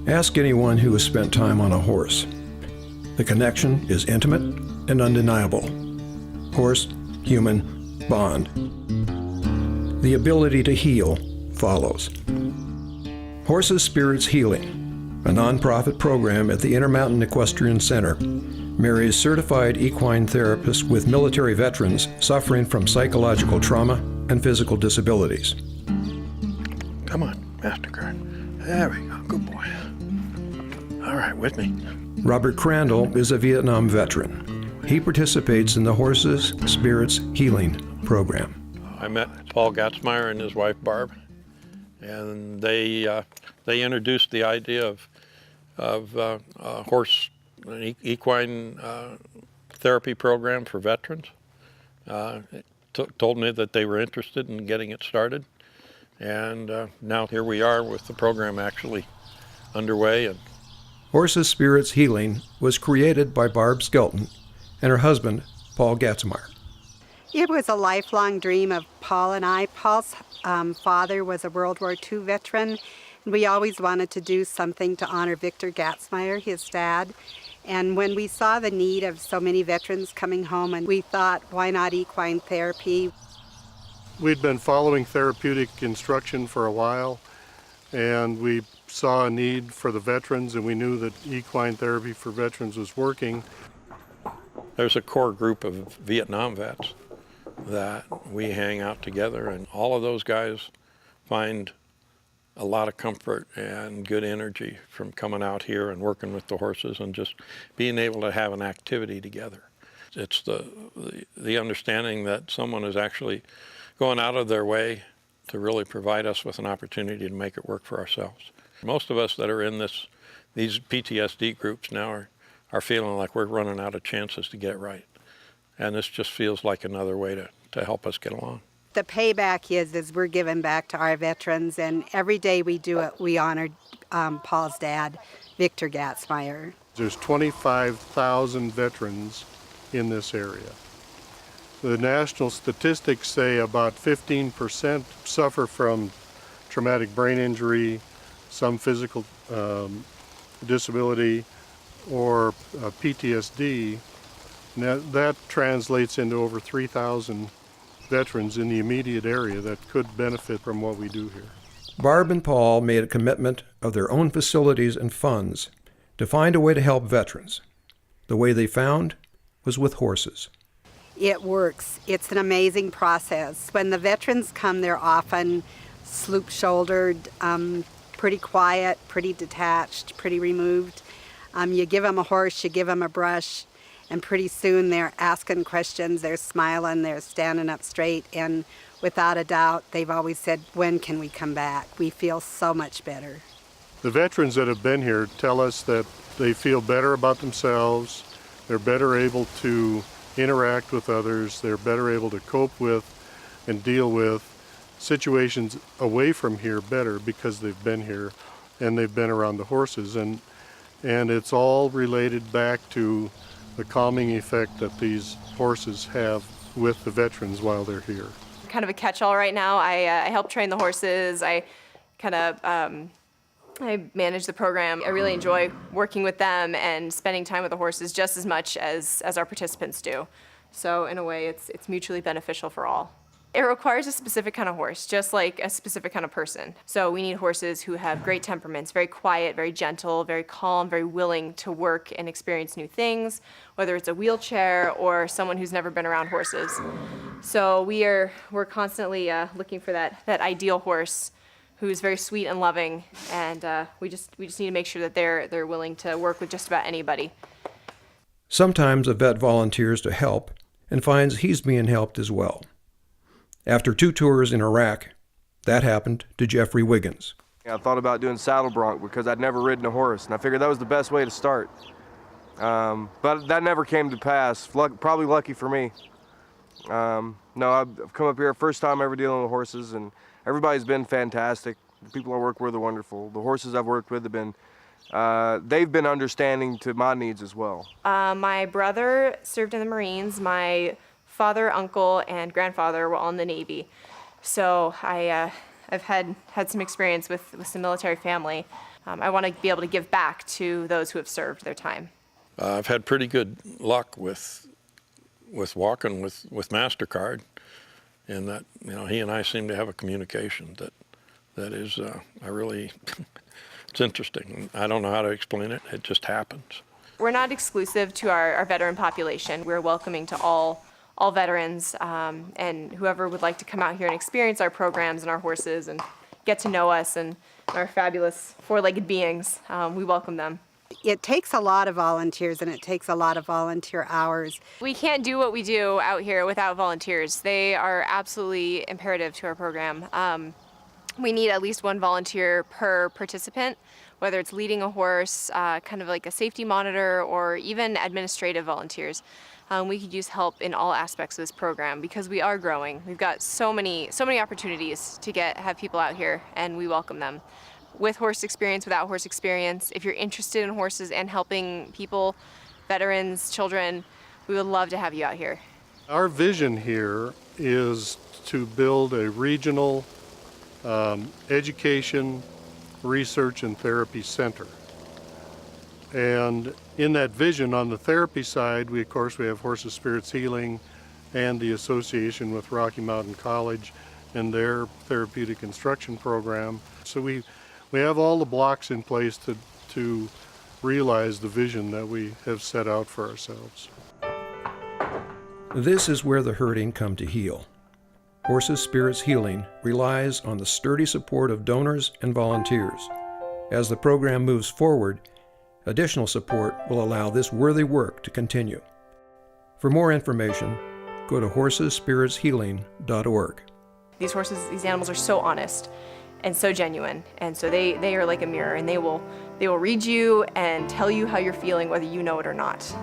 Ask anyone who has spent time on a horse. The connection is intimate and undeniable. Horse-human bond. The ability to heal follows. Horses Spirits Healing, a nonprofit program at the Intermountain Equestrian Center, marries certified equine therapists with military veterans suffering from psychological trauma and physical disabilities. Come on, Mastercard. There we go. Good boy. All right, with me. Robert Crandall is a Vietnam veteran. He participates in the Horses Spirits Healing program. I met Paul Gatzmeyer and his wife Barb, and they introduced the idea of horse equine therapy program for veterans. Told me that they were interested in getting it started, and now here we are with the program actually underway. And Horses Spirits Healing was created by Barb Skelton and her husband, Paul Gatzmeyer. It was a lifelong dream of Paul and I. Paul's father was a World War II veteran, and we always wanted to do something to honor Victor Gatzmeyer, his dad. And when we saw the need of so many veterans coming home, and we thought, why not equine therapy? We'd been following therapeutic instruction for a while, and we saw a need for the veterans, and we knew that equine therapy for veterans was working. there's a core group of Vietnam vets that we hang out together, and all of those guys find a lot of comfort and good energy from coming out here and working with the horses and just being able to have an activity together. It's the understanding that someone is actually going out of their way to really provide us with an opportunity to make it work for ourselves. Most of us that are in these PTSD groups now are feeling like we're running out of chances to get it right. And this just feels like another way to help us get along. The payback is we're giving back to our veterans, and every day we do it, we honor Paul's dad, Victor Gatzmeyer. There's 25,000 veterans in this area. The national statistics say about 15% suffer from traumatic brain injury, some physical disability, or PTSD. Now, that translates into over 3,000 veterans in the immediate area that could benefit from what we do here. Barb and Paul made a commitment of their own facilities and funds to find a way to help veterans. The way they found was with horses. It works. It's an amazing process. When the veterans come, they're often sloop-shouldered, pretty quiet, pretty detached, pretty removed. You give them a horse, you give them a brush, and pretty soon they're asking questions, they're smiling, they're standing up straight, and without a doubt, they've always said, when can we come back? We feel so much better. The veterans that have been here tell us that they feel better about themselves, they're better able to interact with others, they're better able to cope with and deal with situations away from here better because they've been here and they've been around the horses. And it's all related back to the calming effect that these horses have with the veterans while they're here. Kind of a catch-all right now. I help train the horses. I manage the program. I really enjoy working with them and spending time with the horses just as much as our participants do. So in a way, it's mutually beneficial for all. It requires a specific kind of horse, just like a specific kind of person. So we need horses who have great temperaments, very quiet, very gentle, very calm, very willing to work and experience new things, whether it's a wheelchair or someone who's never been around horses. So we're constantly looking for that ideal horse who's very sweet and loving, and we just need to make sure that they're willing to work with just about anybody. Sometimes a vet volunteers to help and finds he's being helped as well. After 2 tours in Iraq, that happened to Jeffrey Wiggins. I thought about doing saddle bronc because I'd never ridden a horse, and I figured that was the best way to start. But that never came to pass, probably lucky for me. No, I've come up here, first time ever dealing with horses, and everybody's been fantastic. The people I work with are wonderful. The horses I've worked with have been, they've been understanding to my needs as well. My brother served in the Marines. My father, uncle, and grandfather were all in the Navy. So I I've had some experience with some military family. I want to be able to give back to those who have served their time. I've had pretty good luck with walking with MasterCard, in that, you know, he and I seem to have a communication that is I really it's interesting. I don't know how to explain it. It just happens. We're not exclusive to our veteran population. We're welcoming to all veterans, and whoever would like to come out here and experience our programs and our horses and get to know us and our fabulous four-legged beings, we welcome them. It takes a lot of volunteers and it takes a lot of volunteer hours. We can't do what we do out here without volunteers. They are absolutely imperative to our program. We need at least one volunteer per participant, whether it's leading a horse, kind of like a safety monitor, or even administrative volunteers. We could use help in all aspects of this program because we are growing. We've got so many opportunities to have people out here, and we welcome them. With horse experience, without horse experience, if you're interested in horses and helping people, veterans, children, we would love to have you out here. Our vision here is to build a regional education, research, and therapy center. And in that vision, on the therapy side, we have Horses Spirits Healing and the association with Rocky Mountain College and their therapeutic instruction program. So we have all the blocks in place to realize the vision that we have set out for ourselves. This is where the hurting come to heal. Horses Spirits Healing relies on the sturdy support of donors and volunteers. As the program moves forward, additional support will allow this worthy work to continue. For more information, go to horsesspiritshealing.org. These horses, these animals are so honest and so genuine, and so they are like a mirror, and they will read you and tell you how you're feeling whether you know it or not.